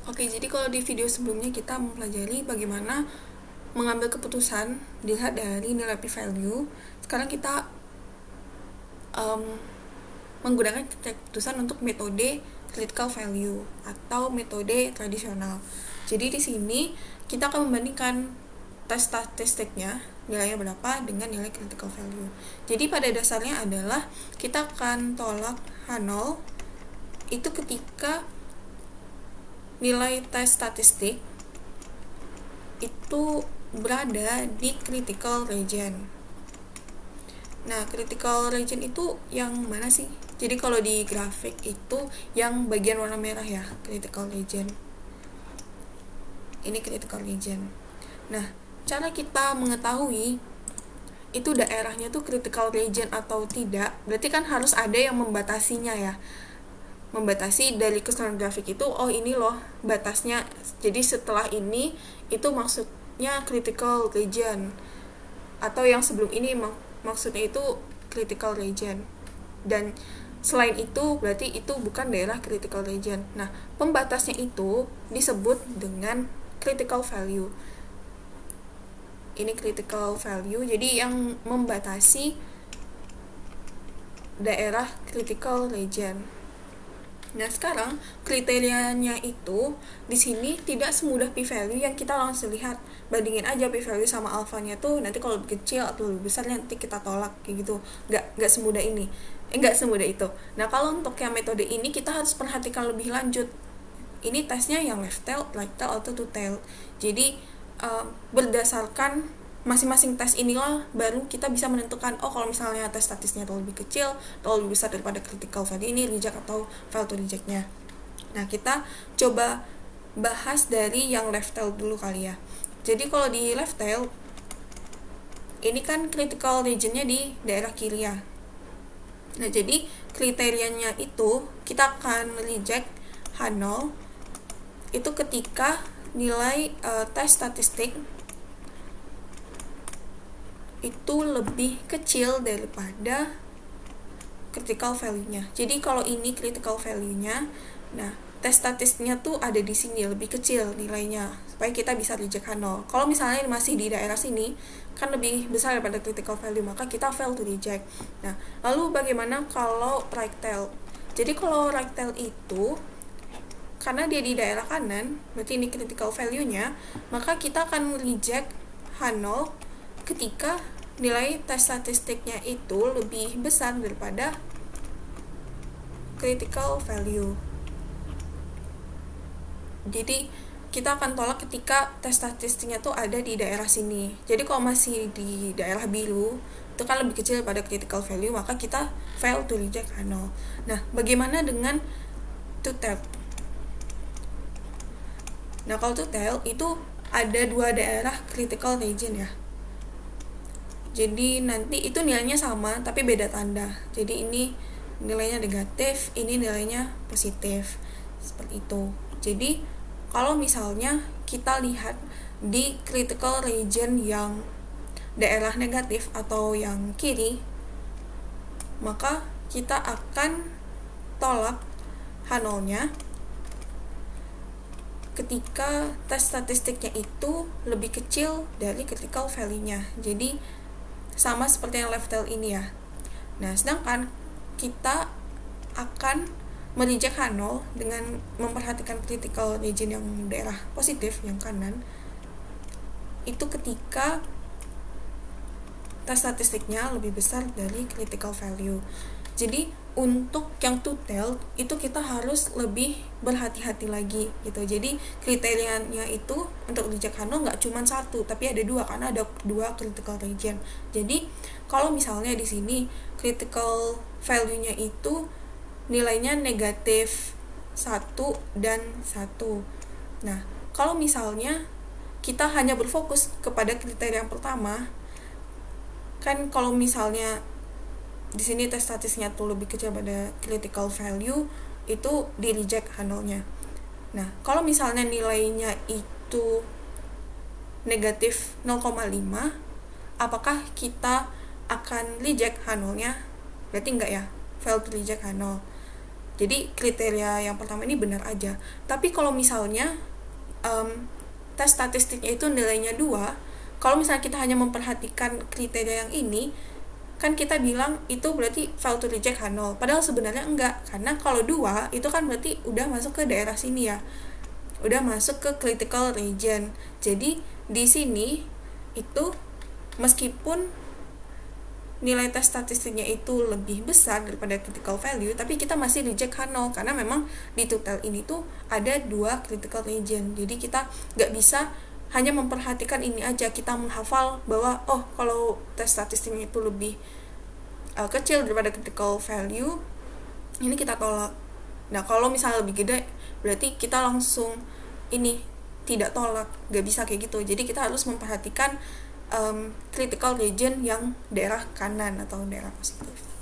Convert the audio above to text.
Oke, jadi kalau di video sebelumnya kita mempelajari bagaimana mengambil keputusan dilihat dari nilai p-value. Sekarang kita menggunakan keputusan untuk metode critical value atau metode tradisional. Jadi di sini kita akan membandingkan tes statistiknya nilainya berapa dengan nilai critical value. Jadi pada dasarnya adalah kita akan tolak H0 itu ketika nilai tes statistik itu berada di critical region. Nah, critical region itu yang mana sih? Jadi kalau di grafik itu yang bagian warna merah ya, critical region. Ini critical region. Nah, cara kita mengetahui itu daerahnya tuh critical region atau tidak, berarti kan harus ada yang membatasinya ya. Membatasi dari keseluruhan grafik itu, oh ini loh batasnya, jadi setelah ini itu maksudnya critical region, atau yang sebelum ini maksudnya itu critical region, dan selain itu berarti itu bukan daerah critical region. Nah, pembatasnya itu disebut dengan critical value. Ini critical value, jadi yang membatasi daerah critical region. Nah, sekarang kriterianya itu di sini tidak semudah p-value yang kita langsung lihat. Bandingin aja p-value sama alfanya tuh, nanti kalau lebih kecil atau lebih besar nanti kita tolak kayak gitu. Nggak semudah ini. Nggak semudah itu. Nah, kalau untuk yang metode ini kita harus perhatikan lebih lanjut. Ini tesnya yang left tail, right tail, atau two tail. Jadi berdasarkan masing-masing tes inilah baru kita bisa menentukan, oh kalau misalnya tes statistiknya atau lebih kecil atau lebih besar daripada critical value, ini reject atau fail to rejectnya. Nah, kita coba bahas dari yang left tail dulu kali ya. Jadi kalau di left tail ini kan critical regionnya di daerah kiri ya. Nah, jadi kriterianya itu kita akan reject H0 itu ketika nilai tes statistik itu lebih kecil daripada critical value-nya. Jadi kalau ini critical value-nya, nah tes statistiknya tuh ada di sini lebih kecil nilainya supaya kita bisa reject H0. Kalau misalnya masih di daerah sini kan lebih besar daripada critical value, maka kita fail to reject. Nah, lalu bagaimana kalau right tail? Jadi kalau right tail itu karena dia di daerah kanan, berarti ini critical value-nya, maka kita akan reject H0 ketika nilai tes statistiknya itu lebih besar daripada critical value. Jadi kita akan tolak ketika tes statistiknya tuh ada di daerah sini. Jadi kalau masih di daerah biru itu kan lebih kecil daripada critical value, maka kita fail to reject H0. Nah, bagaimana dengan two tail? Nah, kalau two tail itu ada dua daerah critical region ya. Jadi nanti itu nilainya sama tapi beda tanda. Jadi ini nilainya negatif, ini nilainya positif. Seperti itu. Jadi kalau misalnya kita lihat di critical region yang daerah negatif atau yang kiri, maka kita akan tolak H0-nya ketika tes statistiknya itu lebih kecil dari critical value-nya. Jadi sama seperti yang left tail ini ya. Nah, sedangkan kita akan mereject H0 dengan memperhatikan critical region yang daerah positif yang kanan itu ketika tes statistiknya lebih besar dari critical value. Jadi untuk yang two tail itu kita harus lebih berhati-hati lagi gitu. Jadi kriterianya itu untuk reject H0 nggak cuma satu, tapi ada dua karena ada dua critical region. Jadi kalau misalnya di sini critical value-nya itu nilainya negatif 1 dan 1. Nah, kalau misalnya kita hanya berfokus kepada kriteria yang pertama, kan kalau misalnya di sini tes statistiknya tuh lebih kecil pada critical value, itu di reject H0-nya. Nah, kalau misalnya nilainya itu negatif 0,5, apakah kita akan reject H0-nya? Berarti enggak ya, fail to reject H0. Jadi kriteria yang pertama ini benar aja. Tapi kalau misalnya tes statistiknya itu nilainya 2, kalau misalnya kita hanya memperhatikan kriteria yang ini, kan kita bilang itu berarti fail to reject H0. Padahal sebenarnya enggak, karena kalau 2 itu kan berarti udah masuk ke daerah sini ya, udah masuk ke critical region. Jadi di sini itu meskipun nilai tes statistiknya itu lebih besar daripada critical value, tapi kita masih reject H0 karena memang di tutel ini tuh ada 2 critical region. Jadi kita nggak bisa hanya memperhatikan ini aja, kita menghafal bahwa oh kalau tes statistiknya itu lebih kecil daripada critical value, ini kita tolak. Nah kalau misalnya lebih gede, berarti kita langsung ini tidak tolak, nggak bisa kayak gitu. Jadi kita harus memperhatikan critical region yang daerah kanan atau daerah positif.